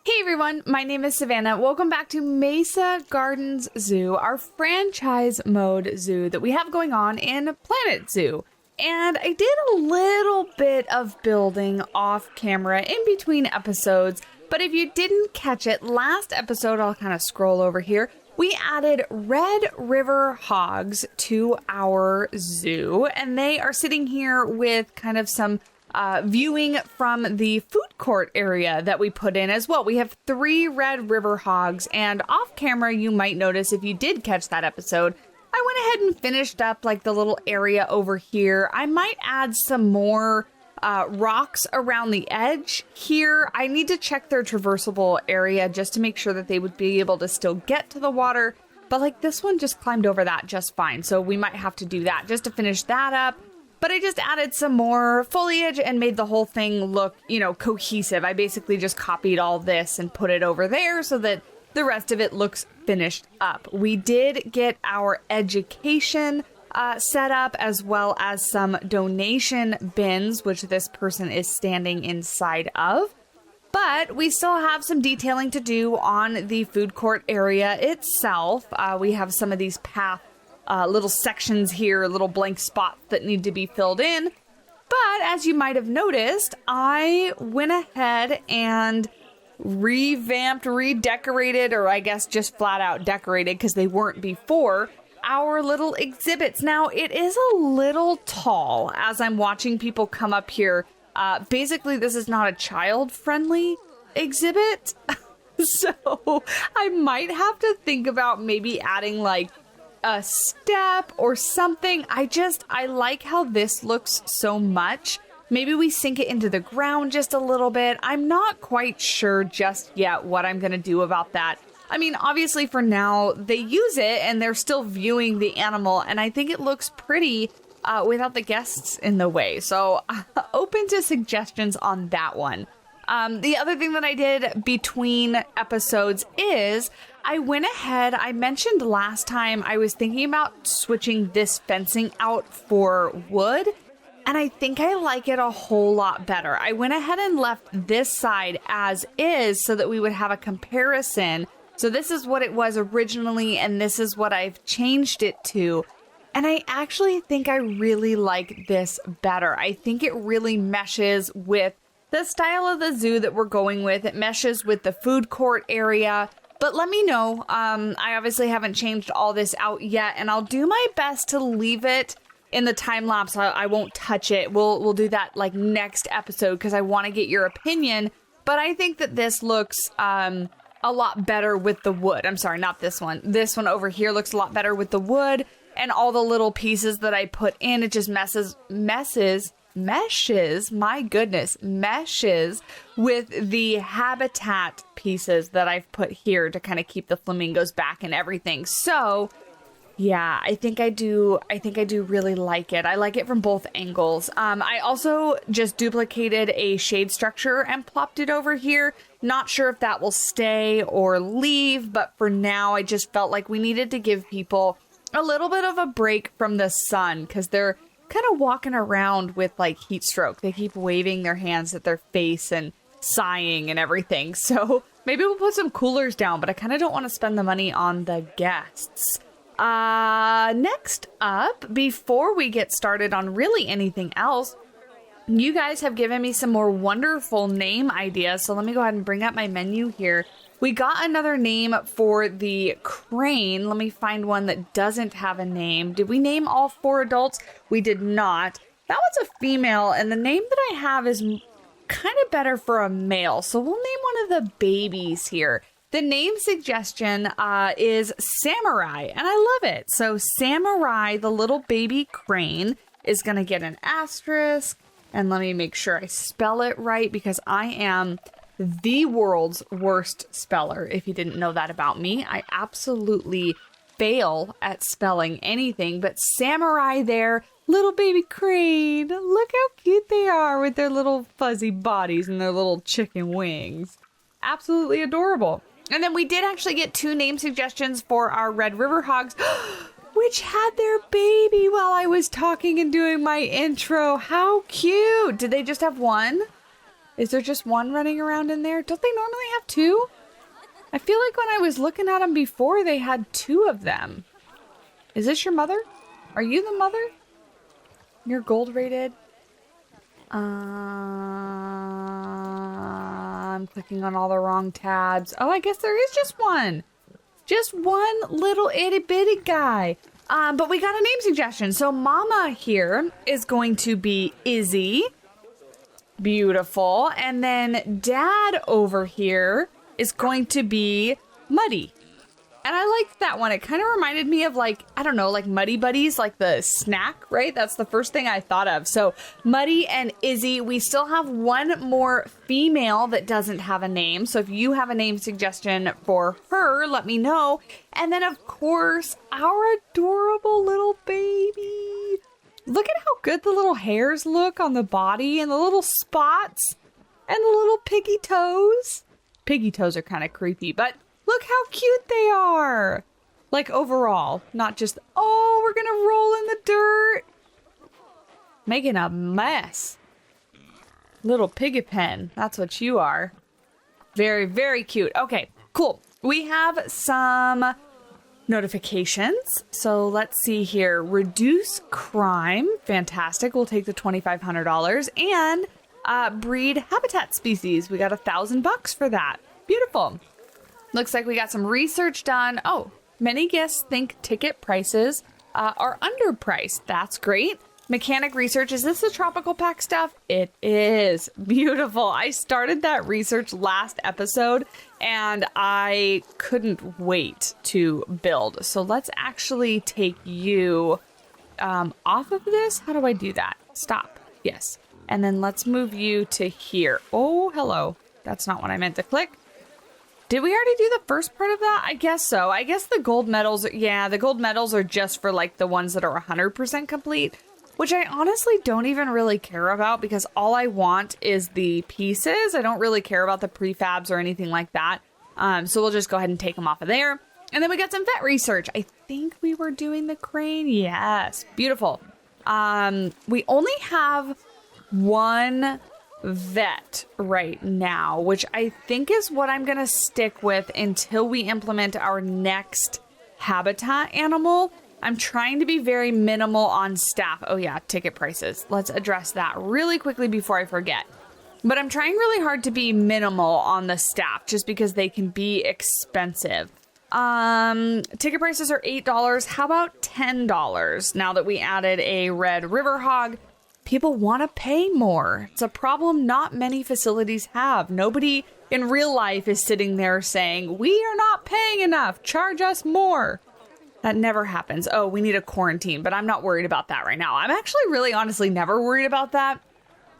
Hey everyone, my name is Savannah. Welcome back to Mesa Gardens Zoo, our franchise mode zoo that we have going on in Planet Zoo. And I did a little bit of building off camera in between episodes, but if you didn't catch it, last episode, I'll kind of scroll over here, we added Red River hogs to our zoo, and they are sitting here with kind of some viewing from the food court area that we put in as well. We have 3 Red River hogs, and off camera you might notice if you did catch that episode, I went ahead and finished up like the little area over here. I might add some more rocks around the edge here. I need to check their traversable area just to make sure that they would be able to still get to the water, but like this one just climbed over that just fine, so we might have to do that just to finish that up. But I just added some more foliage and made the whole thing look, cohesive. I basically just copied all this and put it over there so that the rest of it looks finished up. We did get our education set up, as well as some donation bins, which this person is standing inside of. But we still have some detailing to do on the food court area itself. We have some of these little sections here, little blank spots that need to be filled in. But as you might have noticed, I went ahead and revamped, redecorated, or I guess just flat out decorated because they weren't before, our little exhibits. Now, it is a little tall as I'm watching people come up here. Basically, this is not a child-friendly exhibit. So I might have to think about maybe adding like a step or something. I like how this looks so much. Maybe we sink it into the ground just a little bit. I'm not quite sure just yet what I'm going to do about that. I mean, obviously for now, they use it and they're still viewing the animal, and I think it looks pretty without the guests in the way. So open to suggestions on that one. The other thing that I did between episodes is I went ahead, I mentioned last time I was thinking about switching this fencing out for wood, and I think I like it a whole lot better. I went ahead and left this side as is so that we would have a comparison. So this is what it was originally, and this is what I've changed it to. And I actually think I really like this better. I think it really meshes with the style of the zoo that we're going with. It meshes with the food court area. But let me know. I obviously haven't changed all this out yet, and I'll do my best to leave it in the time lapse. I won't touch it. We'll do that like next episode because I want to get your opinion. But I think that this looks a lot better with the wood. I'm sorry, not this one. This one over here looks a lot better with the wood and all the little pieces that I put in. It just meshes, my goodness, meshes with the habitat pieces that I've put here to kind of keep the flamingos back and everything. So yeah, I think I do really like it. I like it from both angles. I also just duplicated a shade structure and plopped it over here. Not sure if that will stay or leave, but for now I just felt like we needed to give people a little bit of a break from the sun because they're kind of walking around with like heat stroke. They keep waving their hands at their face and sighing and everything. So maybe we'll put some coolers down, but I kind of don't want to spend the money on the guests. Next up, before we get started on really anything else, you guys have given me some more wonderful name ideas. So let me go ahead and bring up my menu here. We got another name for the crane. Let me find one that doesn't have a name. Did we name all 4 adults? We did not. That was a female, and the name that I have is kind of better for a male. So we'll name one of the babies here. The name suggestion is Samurai, and I love it. So Samurai, the little baby crane, is going to get an asterisk. And let me make sure I spell it right because I am the world's worst speller. If you didn't know that about me, I absolutely fail at spelling anything. But Samurai there, little baby crane. Look how cute they are with their little fuzzy bodies and their little chicken wings. Absolutely adorable. And then we did actually get 2 name suggestions for our Red River hogs, which had their baby while I was talking and doing my intro. How cute. Did they just have one? Is there just one running around in there? Don't they normally have two? I feel like when I was looking at them before, they had two of them. Is this your mother? Are you the mother? You're gold rated. I'm clicking on all the wrong tabs. Oh, I guess there is just one. Just one little itty bitty guy. But we got a name suggestion. So Mama here is going to be Izzy. Beautiful. And then Dad over here is going to be Muddy. And I liked that one. It kind of reminded me of like, I don't know, like Muddy Buddies, like the snack, right? That's the first thing I thought of. So Muddy and Izzy, we still have one more female that doesn't have a name. So if you have a name suggestion for her, let me know. And then of course, our adorable little baby. Look at how good the little hairs look on the body and the little spots and the little piggy toes. Piggy toes are kind of creepy, but look how cute they are. Like overall, not just, oh, we're going to roll in the dirt. Making a mess. Little piggy pen. That's what you are. Very, very cute. Okay, cool. We have some notifications. So let's see here. Reduce crime. Fantastic. We'll take the $2,500. And breed habitat species. We got $1,000 for that. Beautiful. Looks like we got some research done. Oh, many guests think ticket prices are underpriced. That's great. Mechanic research. Is this the tropical pack stuff? It is. Beautiful. I started that research last episode and I couldn't wait to build. So let's actually take you off of this. How do I do that? Stop. Yes. And then let's move you to here. Oh, hello. That's not what I meant to click. Did we already do the first part of that? I guess so. I guess the gold medals, yeah, the gold medals are just for like the ones that are 100% complete, which I honestly don't even really care about because all I want is the pieces. I don't really care about the prefabs or anything like that. So we'll just go ahead and take them off of there. And then we got some vet research. I think we were doing the crane. Yes. Beautiful. We only have one vet right now, which I think is what I'm going to stick with until we implement our next habitat animal. I'm trying to be very minimal on staff. Oh yeah, ticket prices. Let's address that really quickly before I forget. But I'm trying really hard to be minimal on the staff just because they can be expensive. Ticket prices are $8. How about $10 now that we added a red river hog? People want to pay more. It's a problem not many facilities have. Nobody in real life is sitting there saying, we are not paying enough, charge us more. That never happens. Oh, we need a quarantine, but I'm not worried about that right now. I'm actually really honestly never worried about that.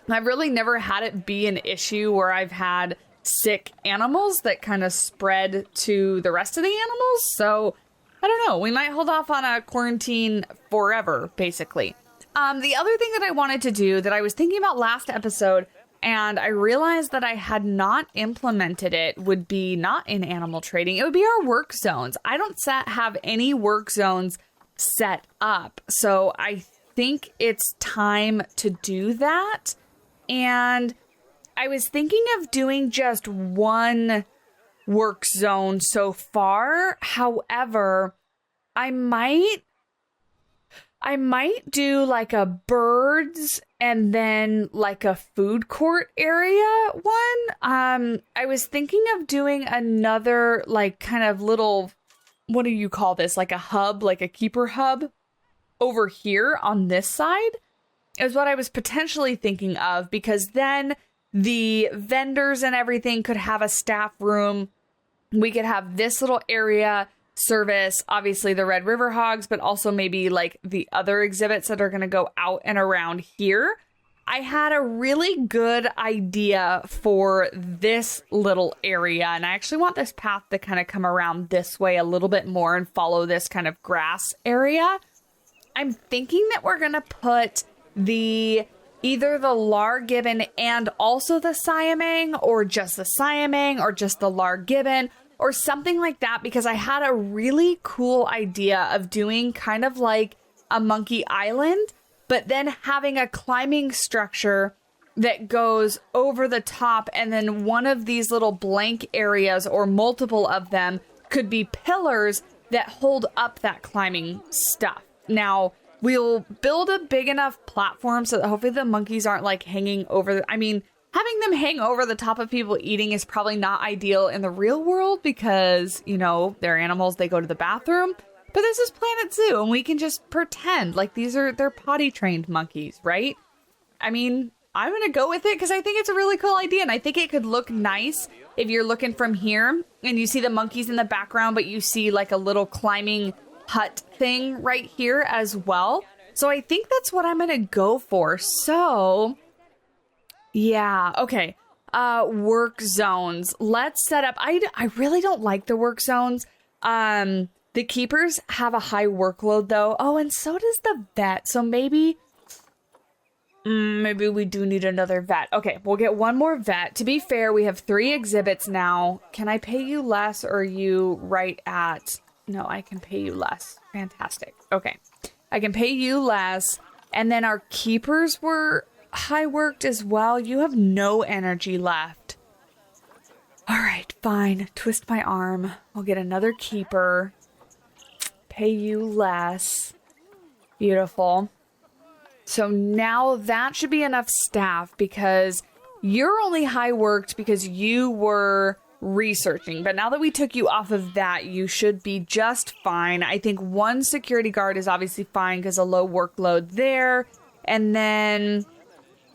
I've really never had it be an issue where I've had sick animals that kind of spread to the rest of the animals. So I don't know. We might hold off on a quarantine forever, basically. The other thing that I wanted to do that I was thinking about last episode, and I realized that I had not implemented it, would be not in animal trading. It would be our work zones. I don't have any work zones set up. So I think it's time to do that. And I was thinking of doing just one work zone so far. However, I might do like a birds and then like a food court area one. I was thinking of doing another like kind of little, what do you call this? Like a hub, like a keeper hub over here on this side is what I was potentially thinking of, because then the vendors and everything could have a staff room. We could have this little area service, obviously the Red River Hogs, but also maybe like the other exhibits that are going to go out and around here. I had a really good idea for this little area, and I actually want this path to kind of come around this way a little bit more and follow this kind of grass area. I'm thinking that we're going to put either the Lar Gibbon and also the Siamang, or just the Siamang, or just the Lar Gibbon, or something like that, because I had a really cool idea of doing kind of like a monkey island, but then having a climbing structure that goes over the top, and then one of these little blank areas or multiple of them could be pillars that hold up that climbing stuff. Now, we'll build a big enough platform so that hopefully the monkeys aren't like hanging over. I mean, having them hang over the top of people eating is probably not ideal in the real world because, you know, they're animals, they go to the bathroom. But this is Planet Zoo, and we can just pretend like they're potty trained monkeys, right? I mean, I'm going to go with it because I think it's a really cool idea, and I think it could look nice if you're looking from here and you see the monkeys in the background, but you see like a little climbing hut thing right here as well. So I think that's what I'm going to go for. So, yeah, okay. Work zones. Let's set up. I really don't like the work zones. The keepers have a high workload though. Oh, and so does the vet. So maybe we do need another vet. Okay, we'll get one more vet. To be fair, we have 3 exhibits now. Can I pay you less, or are you right at... No, I can pay you less. Fantastic. Okay, I can pay you less. And then our keepers were high worked as well. You have no energy left. All right, fine. Twist my arm. We'll get another keeper. Pay you less. Beautiful. So now that should be enough staff because you're only high worked because you were researching. But now that we took you off of that, you should be just fine. I think 1 security guard is obviously fine because a low workload there. And then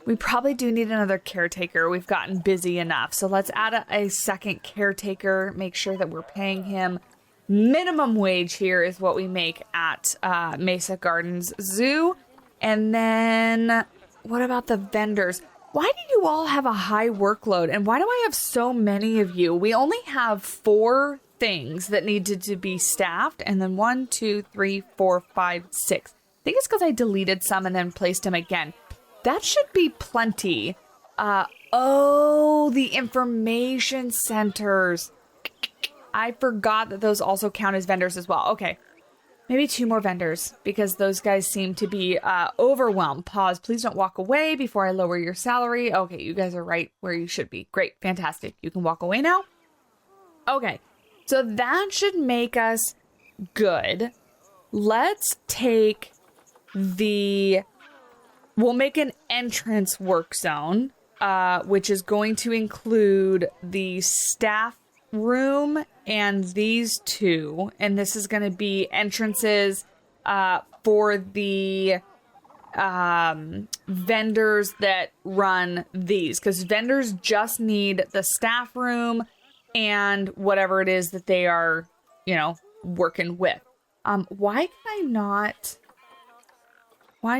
we probably do need another caretaker. We've gotten busy enough. So let's add a second caretaker. Make sure that we're paying him. Minimum wage here is what we make at Mesa Gardens Zoo. And then what about the vendors? Why do you all have a high workload? And why do I have so many of you? We only have 4 things that needed to be staffed. And then 1, 2, 3, 4, 5, 6. I think it's because I deleted some and then placed them again. That should be plenty. Oh, the information centers. I forgot that those also count as vendors as well. Okay. Maybe 2 more vendors because those guys seem to be overwhelmed. Pause. Please don't walk away before I lower your salary. Okay, you guys are right where you should be. Great. Fantastic. You can walk away now. Okay. So that should make us good. Let's take we'll make an entrance work zone, which is going to include the staff room and these 2, and this is going to be entrances for the vendors that run these, because vendors just need the staff room and whatever it is that they are, you know, working with. Why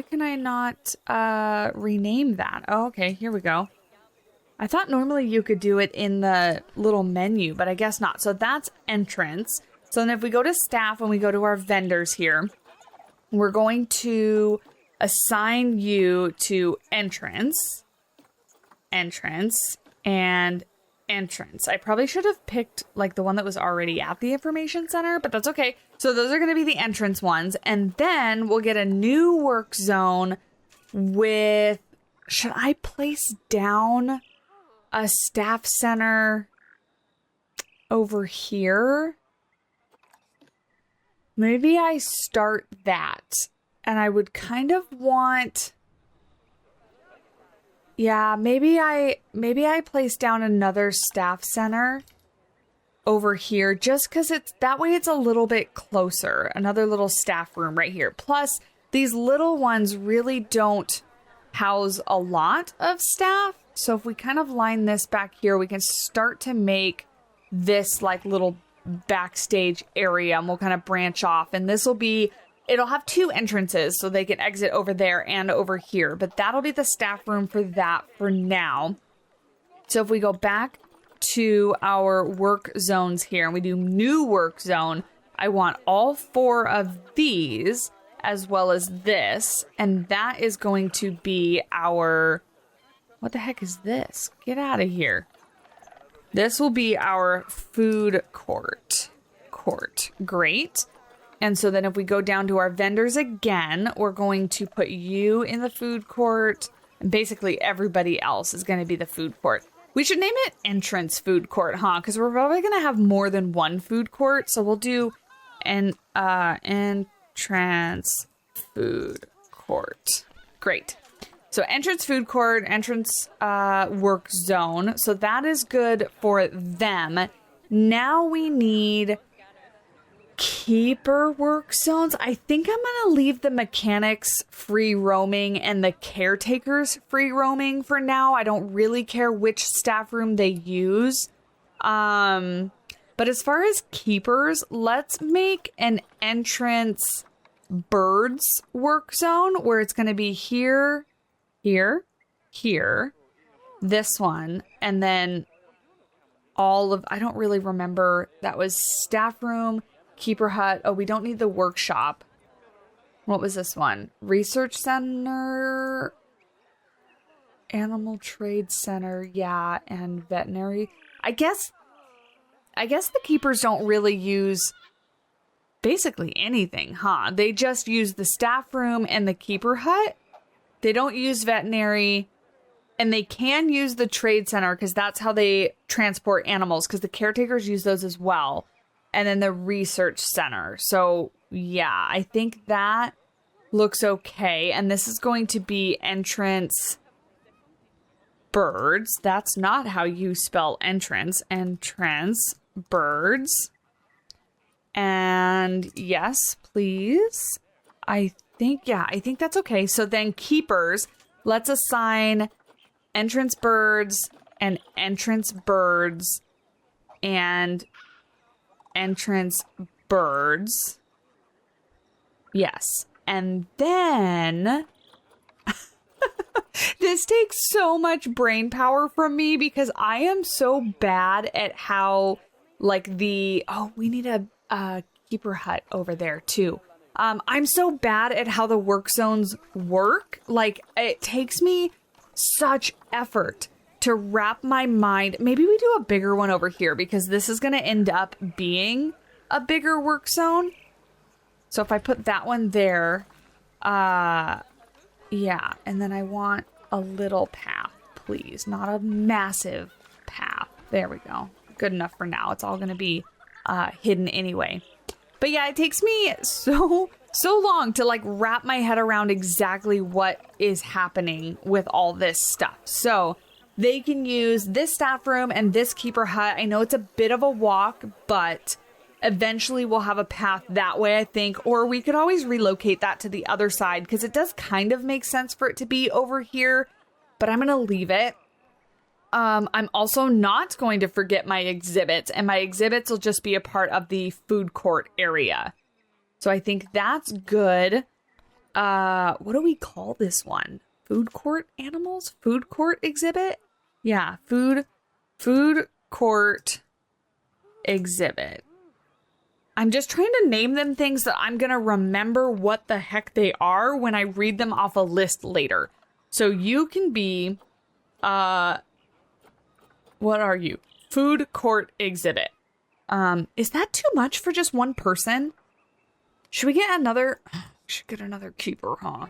can I not rename that? Oh, okay, here we go. I thought normally you could do it in the little menu, but I guess not. So that's entrance. So then if we go to staff and we go to our vendors here, we're going to assign you to entrance, and entrance. I probably should have picked like the one that was already at the information center, but that's okay. So those are going to be the entrance ones. And then we'll get a new work zone with, should I place down a staff center over here? Maybe I start that. And I would kind of want... Yeah, maybe I place down another staff center over here just because it's that way it's a little bit closer. Another little staff room right here. Plus, these little ones really don't house a lot of staff. So if we kind of line this back here, we can start to make this like little backstage area, and we'll kind of branch off. And this will be, it'll have 2 entrances so they can exit over there and over here. But that'll be the staff room for that for now. So if we go back to our work zones here and we do new work zone, I want all 4 of these as well as this. And that is going to be our... What the heck is this? Get out of here. This will be our food court. Great. And so then if we go down to our vendors again, we're going to put you in the food court. And basically everybody else is going to be the food court. We should name it entrance food court, huh? Because we're probably going to have more than one food court. So we'll do an entrance food court. Great. So entrance food court, entrance work zone. So that is good for them. Now we need keeper work zones. I think I'm going to leave the mechanics free roaming and the caretakers free roaming for now. I don't really care which staff room they use. But as far as keepers, let's make an entrance birds work zone where it's going to be here, here, here, this one, and then all of, I don't really remember. That was staff room, keeper hut. Oh, we don't need the workshop. What was this one? Research center, animal trade center, yeah, and veterinary. I guess the keepers don't really use basically anything, huh? They just use the staff room and the keeper hut. They don't use veterinary, and they can use the trade center because that's how they transport animals, because the caretakers use those as well. And then the research center. So yeah, I think that looks okay. And this is going to be entrance birds. That's not how you spell entrance. Entrance birds. And yes, please. I think that's okay. So then keepers, let's assign entrance birds and entrance birds and entrance birds. Yes. And then this takes so much brain power from me because I am so bad at how we need a keeper hut over there too. I'm so bad at how the work zones work. Like, it takes me such effort to wrap my mind. Maybe we do a bigger one over here because this is going to end up being a bigger work zone. So if I put that one there, yeah. And then I want a little path, please. Not a massive path. There we go. Good enough for now. It's all going to be hidden anyway. But yeah, it takes me so long to wrap my head around exactly what is happening with all this stuff. So they can use this staff room and this keeper hut. I know it's a bit of a walk, but eventually we'll have a path that way, I think. Or we could always relocate that to the other side because it does kind of make sense for it to be over here. But I'm going to leave it. I'm also not going to forget my exhibits, and my exhibits will just be a part of the food court area. So I think that's good. What do we call this one? Food court animals? Food court exhibit? Yeah, food court exhibit. I'm just trying to name them things that I'm going to remember what the heck they are when I read them off a list later. So you can be, what are you? Food court exhibit. Is that too much for just one person? Should we get another? Should get another keeper, huh?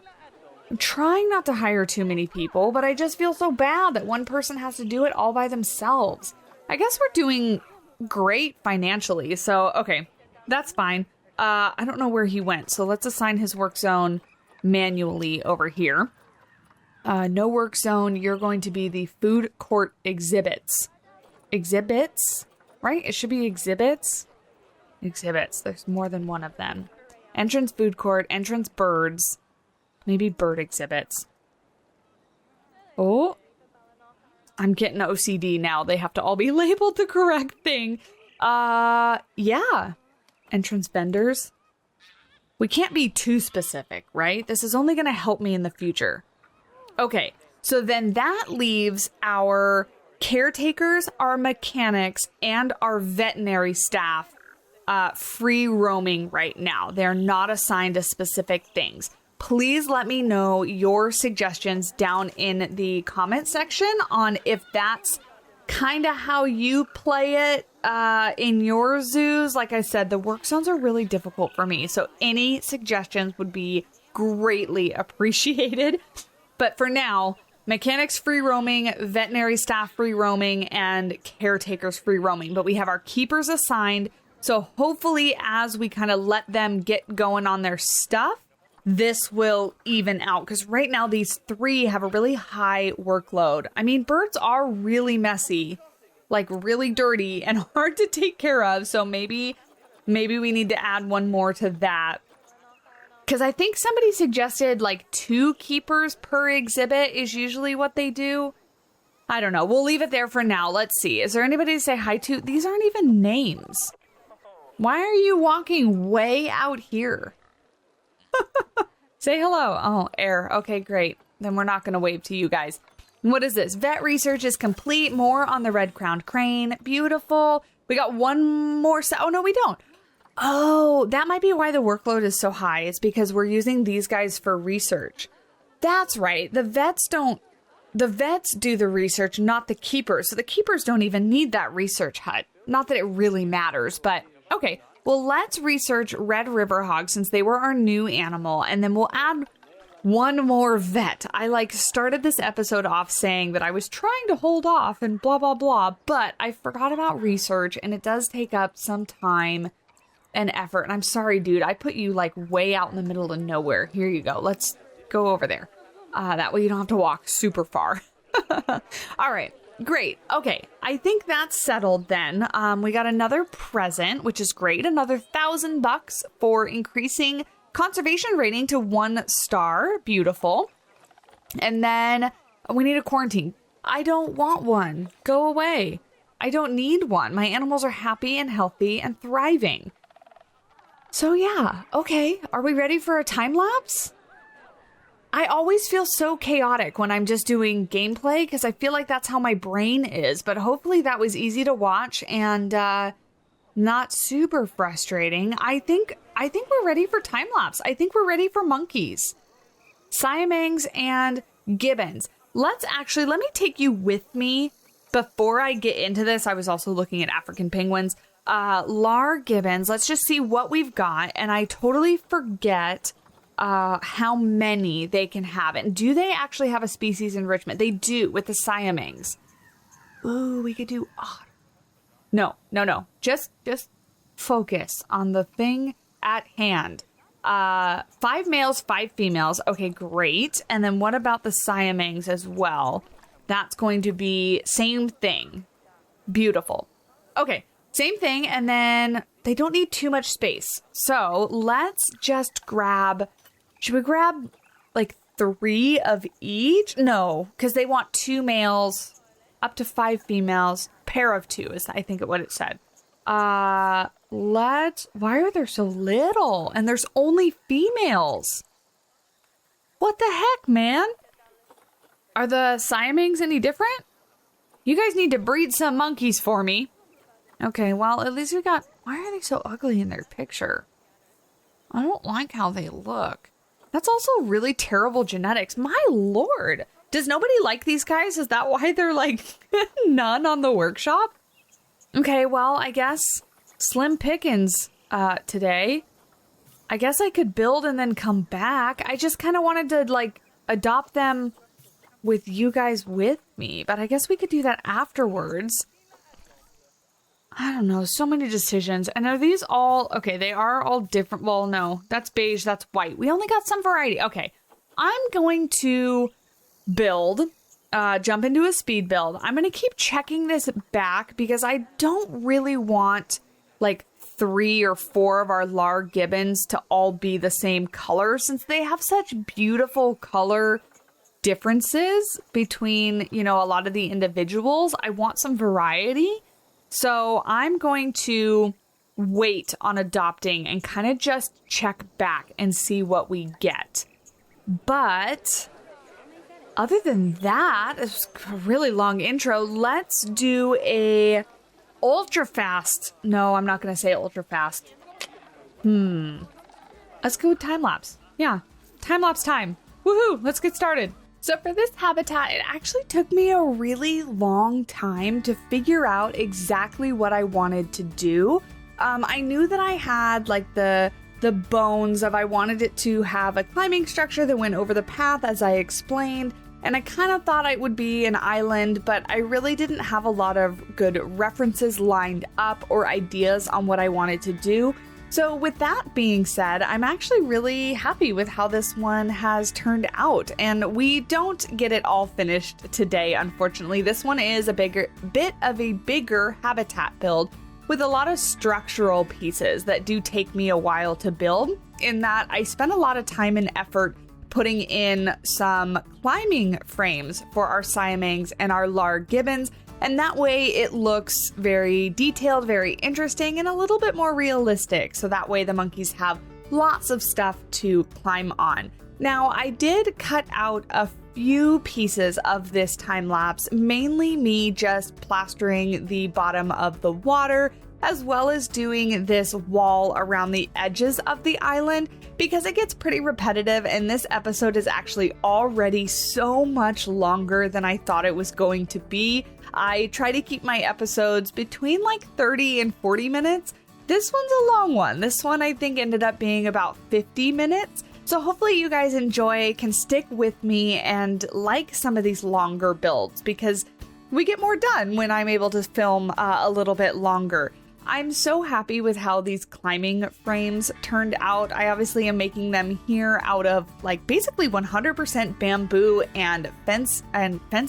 I'm trying not to hire too many people, but I just feel so bad that one person has to do it all by themselves. I guess we're doing great financially, so okay, that's fine. I don't know where he went, so let's assign his work zone manually over here. No work zone. You're going to be the food court exhibits. Exhibits, right? It should be exhibits. Exhibits. There's more than one of them. Entrance food court, entrance birds, maybe bird exhibits. Oh, I'm getting OCD now. They have to all be labeled the correct thing. Yeah. Entrance vendors. We can't be too specific, right? This is only going to help me in the future. Okay, so then that leaves our caretakers, our mechanics, and our veterinary staff free roaming right now. They're not assigned to specific things. Please let me know your suggestions down in the comment section on if that's kind of how you play it in your zoos. Like I said, the work zones are really difficult for me, so any suggestions would be greatly appreciated. But for now, mechanics free roaming, veterinary staff free roaming, and caretakers free roaming. But we have our keepers assigned. So hopefully as we kind of let them get going on their stuff, this will even out. Because right now these 3 have a really high workload. I mean, birds are really messy, like really dirty and hard to take care of. So maybe we need to add one more to that. Because I think somebody suggested like 2 keepers per exhibit is usually what they do. I don't know. We'll leave it there for now. Let's see. Is there anybody to say hi to? These aren't even names. Why are you walking way out here? Say hello. Oh, air. Okay, great. Then we're not going to wave to you guys. What is this? Vet research is complete. More on the red-crowned crane. Beautiful. We got one more. Oh, no, we don't. Oh, that might be why the workload is so high. It's because we're using these guys for research. That's right. The vets do the research, not the keepers. So the keepers don't even need that research hut. Not that it really matters, but okay. Well, let's research Red River Hog since they were our new animal. And then we'll add one more vet. I started this episode off saying that I was trying to hold off and blah, blah, blah. But I forgot about research and it does take up some time and effort. And I'm sorry, dude, I put you way out in the middle of nowhere. Here you go. Let's go over there. That way you don't have to walk super far. All right, great. Okay, I think that's settled then. We got another present, which is great. Another $1,000 for increasing conservation rating to 1 star. Beautiful. And then we need a quarantine. I don't want one. Go away. I don't need one. My animals are happy and healthy and thriving. So yeah, okay. Are we ready for a time lapse? I always feel so chaotic when I'm just doing gameplay because I feel like that's how my brain is. But hopefully that was easy to watch and not super frustrating. I think we're ready for time lapse. I think we're ready for monkeys, Siamangs, and Gibbons. Let me take you with me before I get into this. I was also looking at African penguins. Lar Gibbons. Let's just see what we've got. And I totally forget how many they can have. And do they actually have a species enrichment? They do with the Siamangs. Ooh, we could do otter. No. Just focus on the thing at hand. 5 males, 5 females. Okay, great. And then what about the Siamangs as well? That's going to be same thing. Beautiful. Okay, same thing. And then they don't need too much space. So let's just grab... Should we grab 3 of each? No, because they want 2 males, up to 5 females, pair of 2 is I think what it said. Why are there so little? And there's only females. What the heck, man? Are the Siamangs any different? You guys need to breed some monkeys for me. Okay, well, at least we got... Why are they so ugly in their picture? I don't like how they look. That's also really terrible genetics. My lord. Does nobody like these guys? Is that why they're none on the workshop? Okay, well, I guess slim pickings today. I guess I could build and then come back. I just kind of wanted to adopt them with you guys with me. But I guess we could do that afterwards. I don't know, so many decisions. And are these all... Okay, they are all different. Well, no, that's beige, that's white. We only got some variety. Okay, I'm going to build, jump into a speed build. I'm going to keep checking this back because I don't really want 3 or 4 of our Lar Gibbons to all be the same color since they have such beautiful color differences between, a lot of the individuals. I want some variety. So I'm going to wait on adopting and kind of just check back and see what we get. But other than that, it's a really long intro. Let's do a ultra fast. No, I'm not going to say ultra fast. Let's go with time lapse. Yeah, time lapse time. Woohoo, let's get started. So for this habitat, it actually took me a really long time to figure out exactly what I wanted to do. I knew that I had the bones of I wanted it to have a climbing structure that went over the path as I explained. and I kind of thought it would be an island, but I really didn't have a lot of good references lined up or ideas on what I wanted to do. So with that being said, I'm actually really happy with how this one has turned out, and we don't get it all finished today, unfortunately. This one is a bit of a bigger habitat build with a lot of structural pieces that do take me a while to build, in that I spent a lot of time and effort putting in some climbing frames for our Siamangs and our Gibbons, and that way it looks very detailed, very interesting, and a little bit more realistic. So that way the monkeys have lots of stuff to climb on. Now, I did cut out a few pieces of this time lapse, mainly me just plastering the bottom of the water, as well as doing this wall around the edges of the island, because it gets pretty repetitive, and this episode is actually already so much longer than I thought it was going to be. I try to keep my episodes between like 30 and 40 minutes. This one's a long one. This one I think ended up being about 50 minutes. So hopefully you guys can stick with me and like some of these longer builds, because we get more done when I'm able to film a little bit longer. I'm so happy with how these climbing frames turned out. I obviously am making them here out of like basically 100% bamboo and fence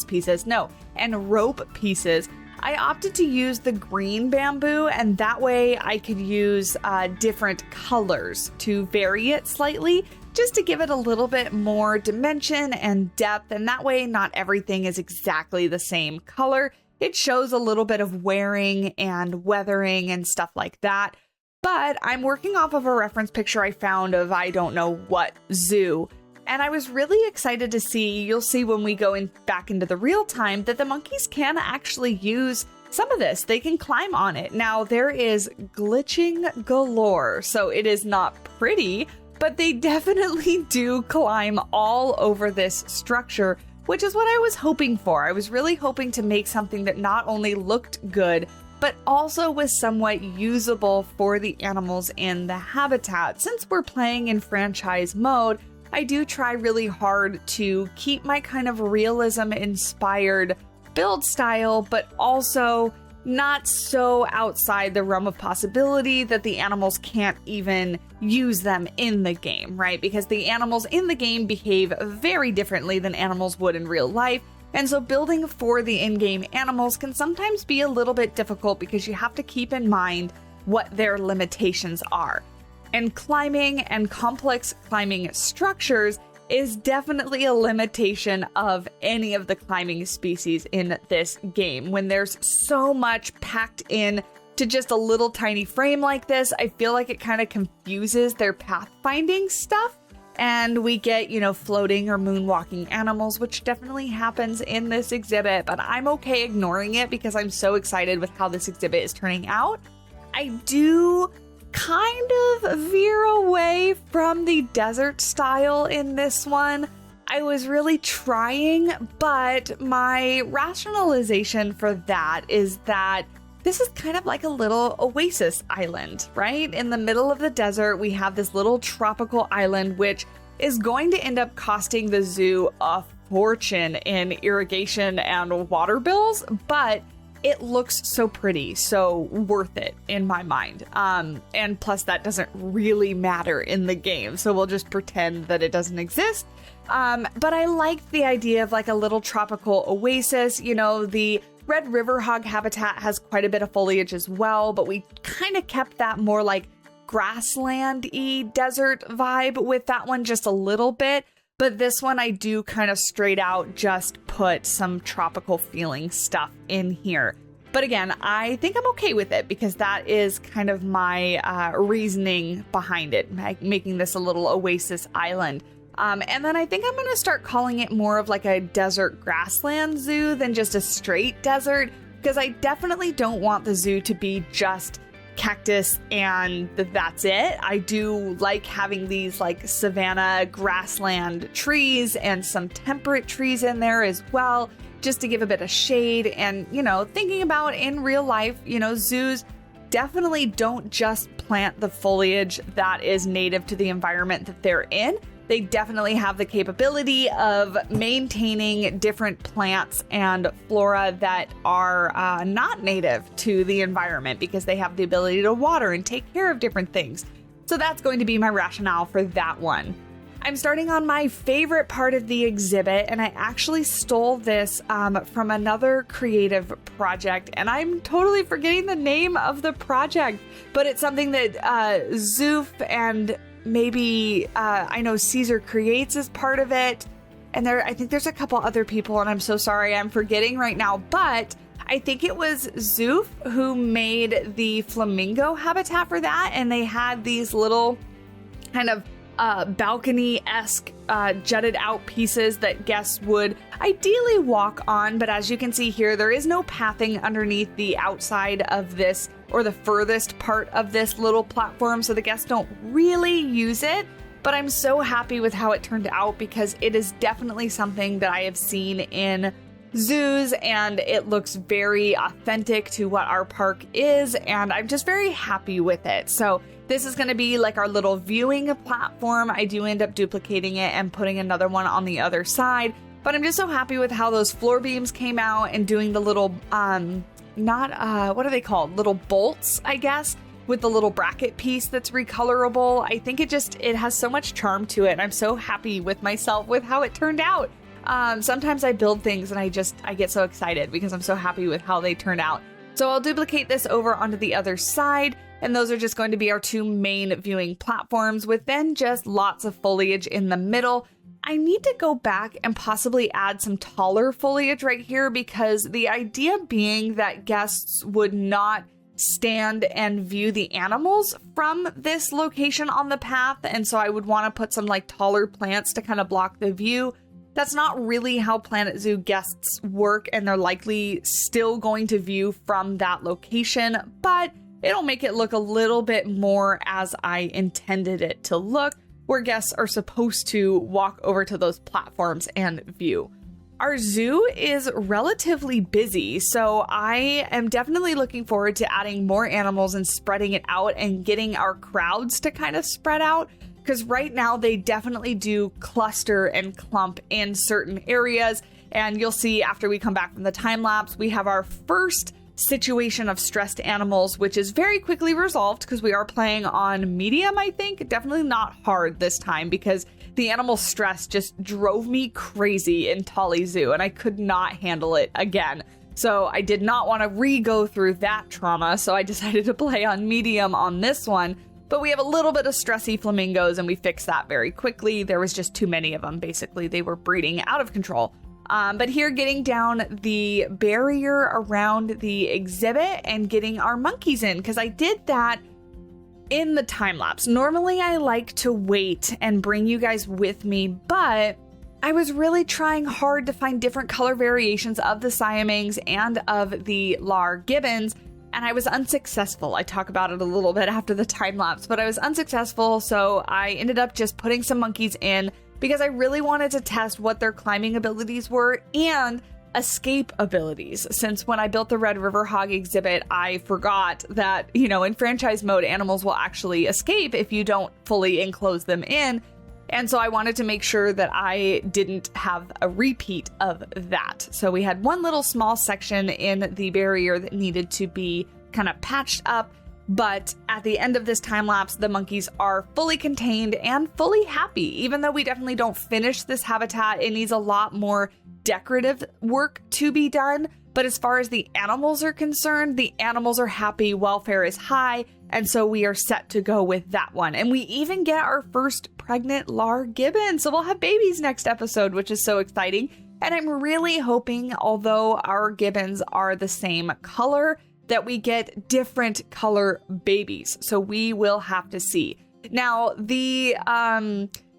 pieces. No, and rope pieces. I opted to use the green bamboo, and that way I could use different colors to vary it slightly, just to give it a little bit more dimension and depth, and that way not everything is exactly the same color. It shows a little bit of wearing and weathering and stuff like that. But I'm working off of a reference picture I found of I don't know what zoo. And I was really excited to see, you'll see when we go back into the real time, that the monkeys can actually use some of this. They can climb on it. Now, there is glitching galore, so it is not pretty, but they definitely do climb all over this structure, which is what I was hoping for. I was really hoping to make something that not only looked good, but also was somewhat usable for the animals in the habitat. Since we're playing in franchise mode, I do try really hard to keep my kind of realism-inspired build style, but also not so outside the realm of possibility that the animals can't even use them in the game, right? Because the animals in the game behave very differently than animals would in real life. And so building for the in-game animals can sometimes be a little bit difficult because you have to keep in mind what their limitations are. And climbing and complex climbing structures is definitely a limitation of any of the climbing species in this game. When there's so much packed in to just a little tiny frame like this, I feel like it kind of confuses their pathfinding stuff. And we get, floating or moonwalking animals, which definitely happens in this exhibit, but I'm okay ignoring it because I'm so excited with how this exhibit is turning out. I do kind of veer away from the desert style in this one. I was really trying, but my rationalization for that is that this is kind of like a little oasis island, right? In the middle of the desert, we have this little tropical island, which is going to end up costing the zoo a fortune in irrigation and water bills, but it looks so pretty, so worth it in my mind. And plus that doesn't really matter in the game, so we'll just pretend that it doesn't exist. But I liked the idea of like a little tropical oasis. The Red River Hog habitat has quite a bit of foliage as well, but we kind of kept that more like grassland-y desert vibe with that one just a little bit. But this one I do kind of straight out just put some tropical feeling stuff in here. But again, I think I'm okay with it because that is kind of my reasoning behind it, making this a little oasis island. And then I think I'm going to start calling it more of like a desert grassland zoo than just a straight desert, because I definitely don't want the zoo to be just cactus and that's it. I do like having these like savanna grassland trees and some temperate trees in there as well, just to give a bit of shade. And, thinking about in real life, zoos definitely don't just plant the foliage that is native to the environment that they're in. They definitely have the capability of maintaining different plants and flora that are not native to the environment because they have the ability to water and take care of different things. So that's going to be my rationale for that one. I'm starting on my favorite part of the exhibit, and I actually stole this from another creative project, and I'm totally forgetting the name of the project, but it's something that Zoof and maybe I know Caesar Creates is part of it, and I think there's a couple other people, and I'm so sorry I'm forgetting right now, but I think it was Zoof who made the flamingo habitat for that, and they had these little kind of balcony-esque jutted out pieces that guests would ideally walk on, but as you can see here, there is no pathing underneath the outside of this or the furthest part of this little platform, so the guests don't really use it. But I'm so happy with how it turned out because it is definitely something that I have seen in zoos, and it looks very authentic to what our park is, and I'm just very happy with it. So this is going to be like our little viewing platform. I do end up duplicating it and putting another one on the other side, but I'm just so happy with how those floor beams came out and doing the little, what are they called? Little bolts, I guess, with the little bracket piece that's recolorable. I think it has so much charm to it, and I'm so happy with myself with how it turned out. Sometimes I build things and I get so excited because I'm so happy with how they turned out. So I'll duplicate this over onto the other side, and those are just going to be our two main viewing platforms with then just lots of foliage in the middle. I need to go back and possibly add some taller foliage right here because the idea being that guests would not stand and view the animals from this location on the path, and so I would want to put some like taller plants to kind of block the view. That's not really how Planet Zoo guests work, and they're likely still going to view from that location, but it'll make it look a little bit more as I intended it to look, where guests are supposed to walk over to those platforms and view. Our zoo is relatively busy, so I am definitely looking forward to adding more animals and spreading it out and getting our crowds to kind of spread out. Because right now they definitely do cluster and clump in certain areas. And you'll see after we come back from the time lapse, we have our first situation of stressed animals, which is very quickly resolved because we are playing on medium, I think. Definitely not hard this time because the animal stress just drove me crazy in Tolly Zoo and I could not handle it again. So I did not want to re-go through that trauma. So I decided to play on medium on this one. But we have a little bit of stressy flamingos and we fixed that very quickly. There was just too many of them. Basically, they were breeding out of control. But here, getting down the barrier around the exhibit and getting our monkeys in, because I did that in the time lapse. Normally, I like to wait and bring you guys with me, but I was really trying hard to find different color variations of the Siamings and of the Lar Gibbons. And I was unsuccessful. I talk about it a little bit after the time lapse, but I was unsuccessful. So I ended up just putting some monkeys in because I really wanted to test what their climbing abilities were and escape abilities. Since when I built the Red River Hog exhibit, I forgot that, in franchise mode, animals will actually escape if you don't fully enclose them in. And so I wanted to make sure that I didn't have a repeat of that. So we had one little small section in the barrier that needed to be kind of patched up. But at the end of this time lapse, the monkeys are fully contained and fully happy. Even though we definitely don't finish this habitat, it needs a lot more decorative work to be done. But as far as the animals are concerned, the animals are happy, welfare is high, and so we are set to go with that one. And we even get our first pregnant Lar Gibbon, so we'll have babies next episode, which is so exciting. And I'm really hoping, although our Gibbons are the same color, that we get different color babies. So we will have to see. Now, the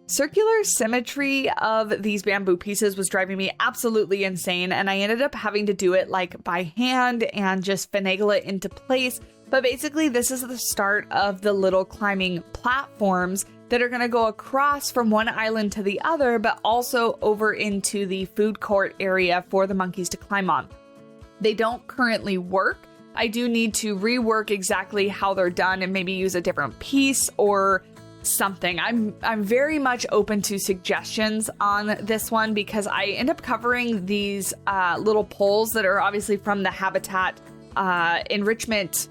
circular symmetry of these bamboo pieces was driving me absolutely insane, and I ended up having to do it like by hand and just finagle it into place. But basically, this is the start of the little climbing platforms that are going to go across from one island to the other, but also over into the food court area for the monkeys to climb on. They don't currently work. I do need to rework exactly how they're done and maybe use a different piece or something. I'm very much open to suggestions on this one because I end up covering these little poles that are obviously from the habitat enrichment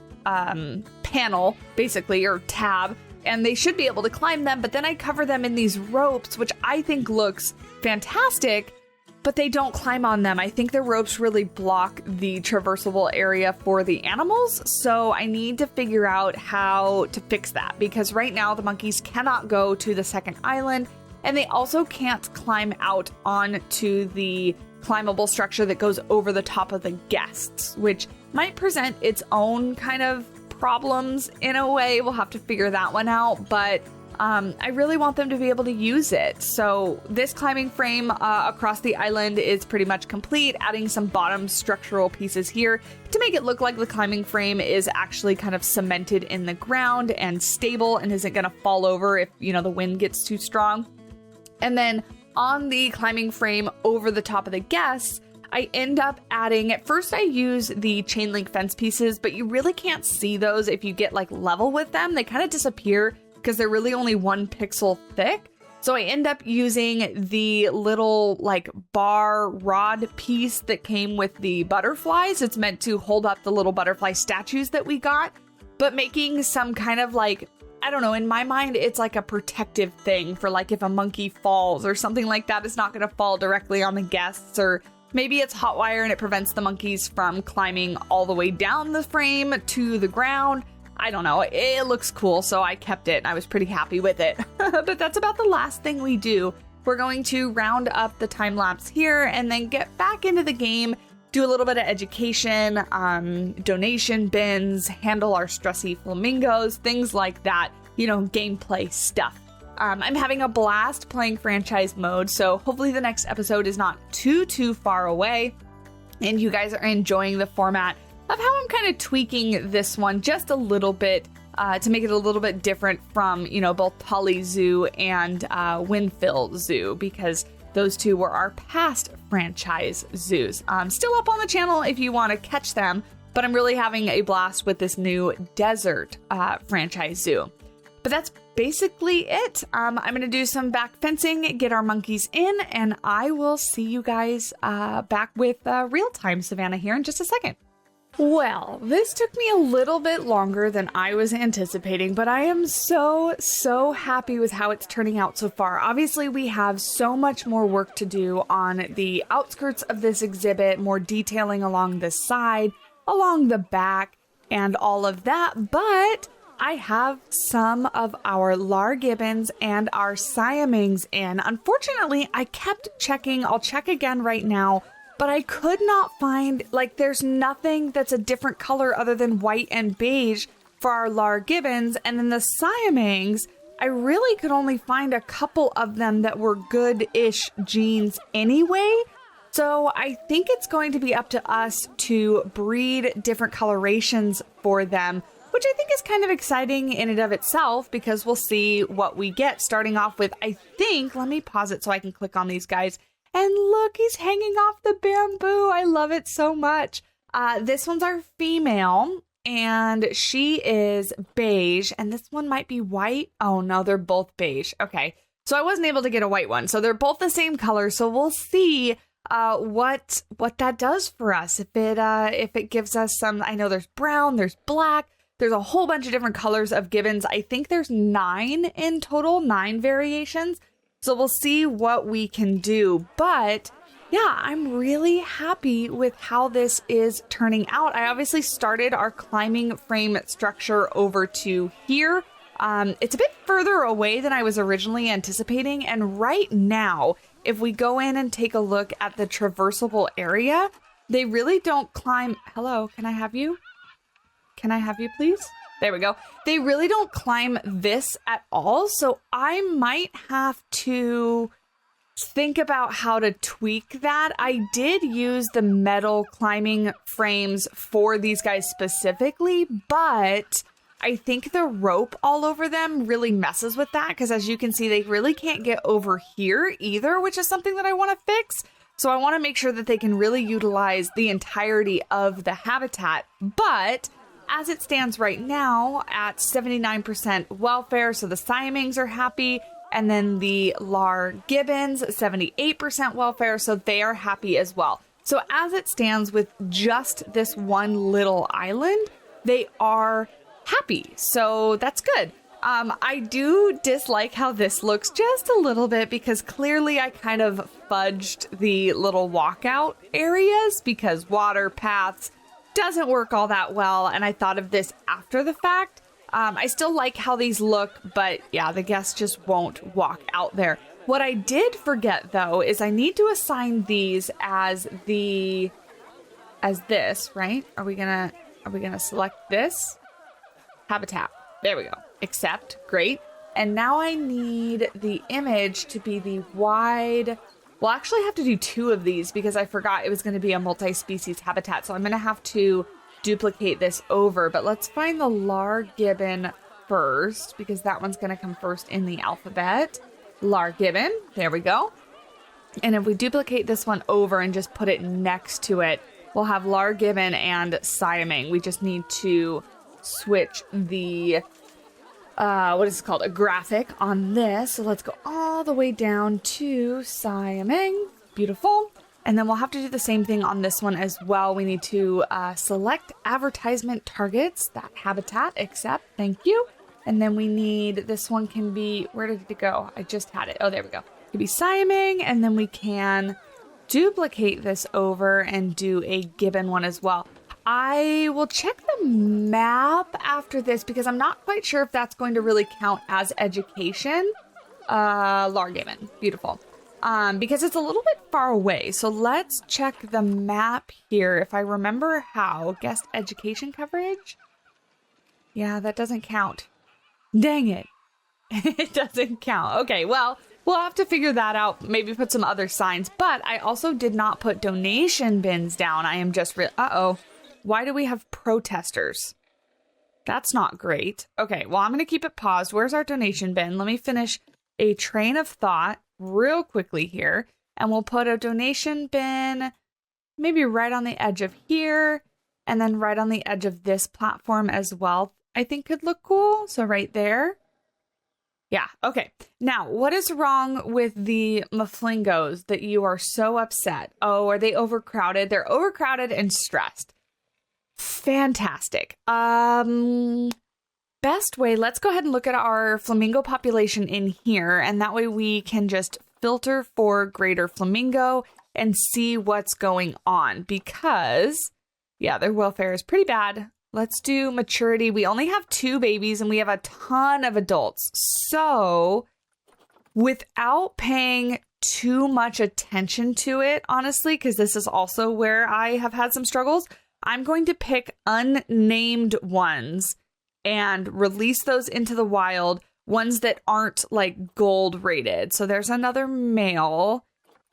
panel, basically, or tab, and they should be able to climb them, but then I cover them in these ropes, which I think looks fantastic, but they don't climb on them. I think the ropes really block the traversable area for the animals, so I need to figure out how to fix that, because right now the monkeys cannot go to the second island, and they also can't climb out onto the climbable structure that goes over the top of the guests, which might present its own kind of problems in a way. We'll have to figure that one out, but I really want them to be able to use it. So this climbing frame across the island is pretty much complete, adding some bottom structural pieces here to make it look like the climbing frame is actually kind of cemented in the ground and stable and isn't going to fall over if, you know, the wind gets too strong. And then on the climbing frame over the top of the guests, I end up adding, at first I use the chain link fence pieces, but you really can't see those if you get like level with them. They kind of disappear because they're really only 1 pixel thick. So I end up using the little like bar rod piece that came with the butterflies. It's meant to hold up the little butterfly statues that we got, but making some kind of like, I don't know, in my mind, it's like a protective thing for like if a monkey falls or something like that, it's not going to fall directly on the guests, or maybe it's hot wire and it prevents the monkeys from climbing all the way down the frame to the ground. I don't know. It looks cool, so I kept it. I was pretty happy with it. But that's about the last thing we do. We're going to round up the time lapse here and then get back into the game, do a little bit of education, donation bins, handle our stressy flamingos, things like that, you know, gameplay stuff. I'm having a blast playing franchise mode, so hopefully the next episode is not too far away and you guys are enjoying the format of how I'm kind of tweaking this one just a little bit to make it a little bit different from, you know, both Polly Zoo and Windfill Zoo, because those two were our past franchise zoos. Still up on the channel if you want to catch them, but I'm really having a blast with this new desert franchise zoo. But that's basically it. I'm going to do some back fencing, get our monkeys in, and I will see you guys back with real-time Savannah here in just a second. Well, this took me a little bit longer than I was anticipating, but I am so happy with how it's turning out so far. Obviously, we have so much more work to do on the outskirts of this exhibit, more detailing along the side, along the back, and all of that, but I have some of our Lar Gibbons and our Siamings in. Unfortunately, I kept checking. I'll check again right now, but I could not find, like, there's nothing that's a different color other than white and beige for our Lar Gibbons. And then the Siamings, I really could only find a couple of them that were good-ish genes anyway. So I think it's going to be up to us to breed different colorations for them, which I think is kind of exciting in and of itself, because we'll see what we get. Starting off with, I think, let me pause it so I can click on these guys. And look, he's hanging off the bamboo. I love it so much. This one's our female, and she is beige, and this one might be white. Oh no, they're both beige. Okay, so I wasn't able to get a white one. So they're both the same color. So we'll see what that does for us. If it gives us some, I know there's brown, there's black. There's a whole bunch of different colors of gibbons. I think there's 9 in total, 9 variations. So we'll see what we can do. But yeah, I'm really happy with how this is turning out. I obviously started our climbing frame structure over to here. It's a bit further away than I was originally anticipating. And right now, if we go in and take a look at the traversable area, they really don't climb. Hello, can I have you? Can I have you, please? There we go. They really don't climb this at all, so I might have to think about how to tweak that. I did use the metal climbing frames for these guys specifically, but I think the rope all over them really messes with that, because as you can see, they really can't get over here either, which is something that I want to fix. So I want to make sure that they can really utilize the entirety of the habitat, but as it stands right now at 79% welfare, so the Siamings are happy. And then the Gibbons, 78% welfare, so they are happy as well. So as it stands with just this one little island, they are happy. So that's good. I do dislike how this looks just a little bit because clearly I kind of fudged the little walkout areas because water paths doesn't work all that well. And I thought of this after the fact. I still like how these look, but yeah, the guests just won't walk out there. What I did forget though, is I need to assign these as this, right? Are we gonna select this? Habitat. There we go. Accept. Great. And now I need the image to be the wide. We'll actually have to do 2 of these because I forgot it was going to be a multi-species habitat. So I'm going to have to duplicate this over. But let's find the Gibbon first because that one's going to come first in the alphabet. Gibbon. There we go. And if we duplicate this one over and just put it next to it, we'll have Gibbon and Siaming. We just need to switch the what is it called? A graphic on this. So let's go all the way down to Siaming. Beautiful. And then we'll have to do the same thing on this one as well. We need to select advertisement targets, that habitat, accept, thank you. And then we need, this one can be, where did it go? I just had it. Oh, there we go. It could be Siaming, and then we can duplicate this over and do a Gibbon one as well. I will check the map after this because I'm not quite sure if that's going to really count as education. Gibbon. Beautiful. Because it's a little bit far away. So let's check the map here. If I remember how. Guest education coverage? Yeah, that doesn't count. Dang it. It doesn't count. Okay, well, we'll have to figure that out. Maybe put some other signs. But I also did not put donation bins down. I am just uh-oh. Why do we have protesters? That's not great. Okay, well, I'm going to keep it paused. Where's our donation bin? Let me finish a train of thought real quickly here. And we'll put a donation bin maybe right on the edge of here. And then right on the edge of this platform as well. I think could look cool. So right there. Yeah, okay. Now, what is wrong with the Maflingos that you are so upset? Oh, are they overcrowded? They're overcrowded and stressed. Fantastic. Best way, let's go ahead and look at our flamingo population in here, and that way we can just filter for greater flamingo and see what's going on because, yeah, their welfare is pretty bad. Let's do maturity. We only have 2 babies and we have a ton of adults. So without paying too much attention to it, honestly, because this is also where I have had some struggles, I'm going to pick unnamed ones and release those into the wild, ones that aren't like gold rated. So there's another male.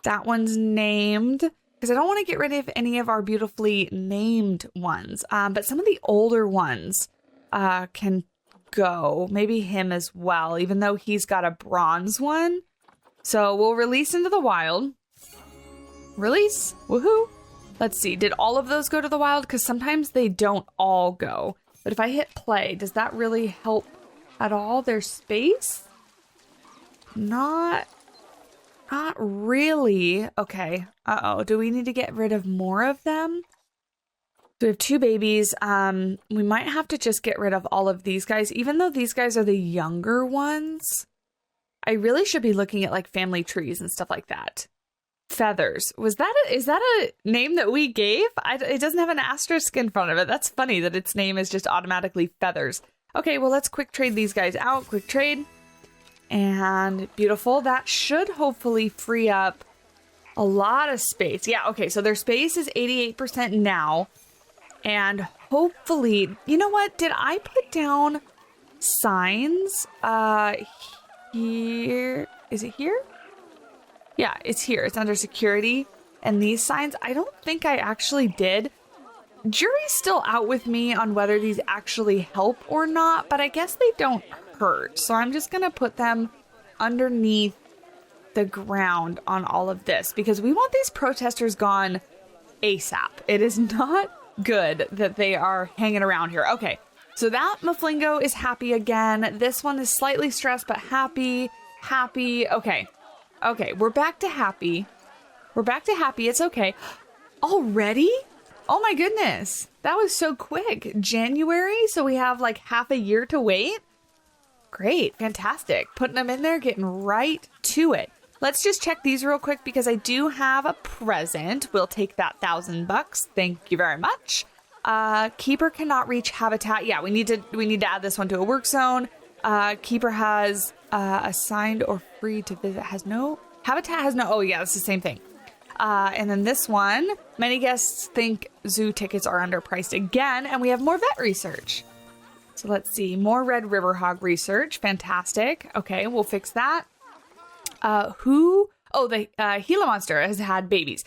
That one's named because I don't want to get rid of any of our beautifully named ones. But some of the older ones can go. Maybe him as well, even though he's got a bronze one. So we'll release into the wild. Release. Woohoo. Let's see, did all of those go to the wild? Because sometimes they don't all go. But if I hit play, does that really help at all? There's space? Not really. Okay. Uh-oh. Do we need to get rid of more of them? So we have 2 babies. We might have to just get rid of all of these guys, even though these guys are the younger ones. I really should be looking at like family trees and stuff like that. Feathers. Is that a name that we gave? It doesn't have an asterisk in front of it. That's funny that its name is just automatically Feathers. Okay, well, let's quick trade these guys out. Quick trade. And beautiful. That should hopefully free up a lot of space. Yeah, okay, so their space is 88% now. And hopefully, you know what? Did I put down signs? Here. Is it here? Yeah, it's here. It's under security. And these signs, I don't think I actually did. Jury's still out with me on whether these actually help or not, but I guess they don't hurt. So I'm just going to put them underneath the ground on all of this because we want these protesters gone ASAP. It is not good that they are hanging around here. Okay, so that Maflingo is happy again. This one is slightly stressed, but happy, happy. Okay, we're back to happy. We're back to happy. It's okay. Already? Oh my goodness. That was so quick. January, so we have like half a year to wait. Great, fantastic. Putting them in there, getting right to it. Let's just check these real quick because I do have a present. We'll take that $1,000. Thank you very much. Keeper cannot reach habitat. Yeah, we need to add this one to a work zone. Keeper has assigned or free to visit. Has no habitat. Has no. Oh yeah, it's the same thing. And then this one, many guests think zoo tickets are underpriced again, and we have more vet research. So let's see, more red river hog research. Fantastic. Okay, we'll fix that. The Gila monster has had babies.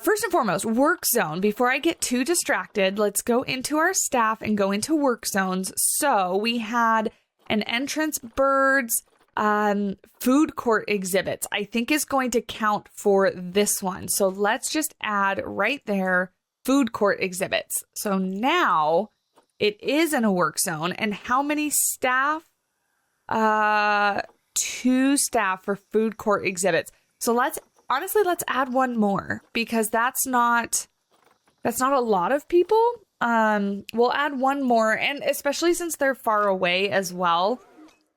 First and foremost, work zone. Before I get too distracted, let's go into our staff and go into work zones. So we had an entrance birds, food court exhibits, I think is going to count for this one. So let's just add right there, food court exhibits. So now it is in a work zone. And how many staff? 2 staff for food court exhibits. So let's add one more because that's not a lot of people. We'll add one more, and especially since they're far away as well.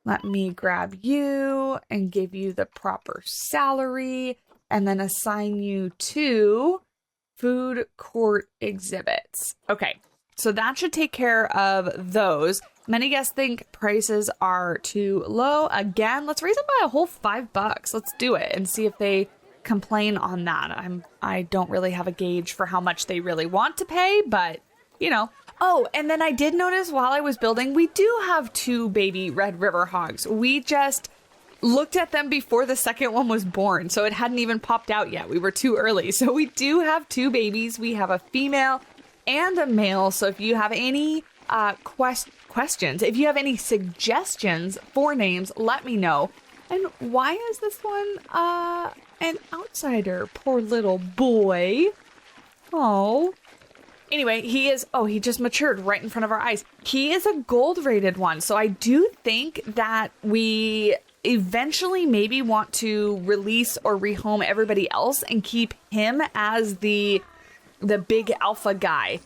Let me grab you and give you the proper salary and then assign you to food court exhibits. Okay, so that should take care of those. Many guests think prices are too low. Again, let's raise them by a whole $5. Let's do it and see if they complain on that. I don't really have a gauge for how much they really want to pay, but you know. Oh, and then I did notice while I was building, we do have 2 baby red river hogs. We just looked at them before the second one was born, so it hadn't even popped out yet. We were too early. So we do have 2 babies. We have a female and a male. So if you have any questions, if you have any suggestions for names, let me know. And why is this one an outsider? Poor little boy. Oh. Anyway, he just matured right in front of our eyes. He is a gold rated one. So I do think that we eventually maybe want to release or rehome everybody else and keep him as the big alpha guy.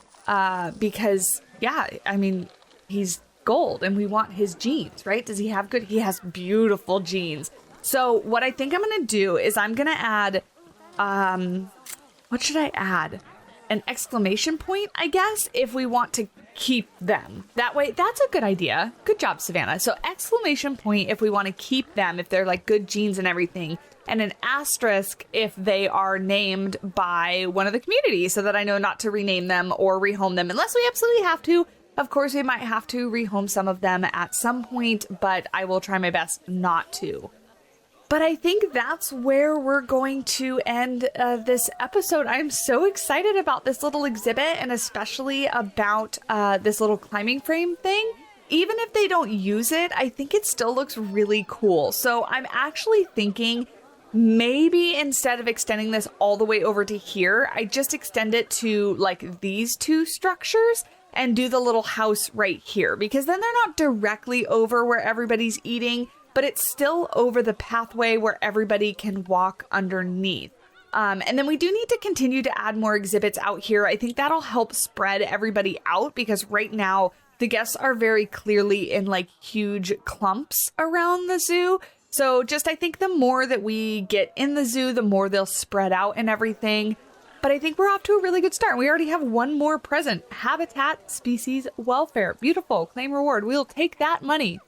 Because yeah, I mean, he's gold and we want his genes, right? Does he have good? He has beautiful genes. So what I think I'm going to do is I'm going to add, what should I add? An exclamation point, I guess, if we want to keep them. That way, that's a good idea. Good job, Savannah. So exclamation point if we want to keep them, if they're like good genes and everything. And an asterisk if they are named by one of the community so that I know not to rename them or rehome them unless we absolutely have to. Of course, we might have to rehome some of them at some point, but I will try my best not to. But I think that's where we're going to end this episode. I'm so excited about this little exhibit and especially about this little climbing frame thing. Even if they don't use it, I think it still looks really cool. So I'm actually thinking maybe instead of extending this all the way over to here, I just extend it to like these 2 structures and do the little house right here, because then they're not directly over where everybody's eating, but it's still over the pathway where everybody can walk underneath. And then we do need to continue to add more exhibits out here. I think that'll help spread everybody out because right now the guests are very clearly in like huge clumps around the zoo. So just I think the more that we get in the zoo, the more they'll spread out and everything. But I think we're off to a really good start. We already have one more present. Habitat Species Welfare. Beautiful. Claim reward. We'll take that money.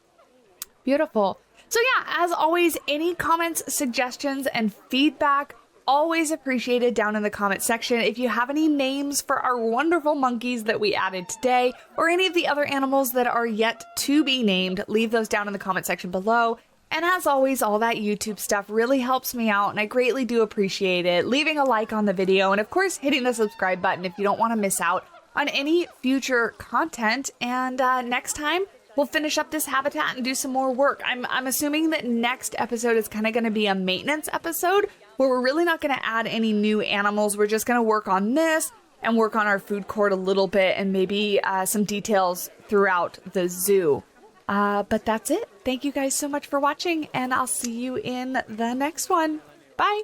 Beautiful. So yeah, as always, any comments, suggestions, and feedback, always appreciated down in the comment section. If you have any names for our wonderful monkeys that we added today, or any of the other animals that are yet to be named, leave those down in the comment section below. And as always, all that YouTube stuff really helps me out, and I greatly do appreciate it. Leaving a like on the video, and of course, hitting the subscribe button if you don't want to miss out on any future content. And next time, we'll finish up this habitat and do some more work. I'm assuming that next episode is kind of going to be a maintenance episode where we're really not going to add any new animals. We're just going to work on this and work on our food court a little bit and maybe some details throughout the zoo. But that's it. Thank you guys so much for watching, and I'll see you in the next one. Bye!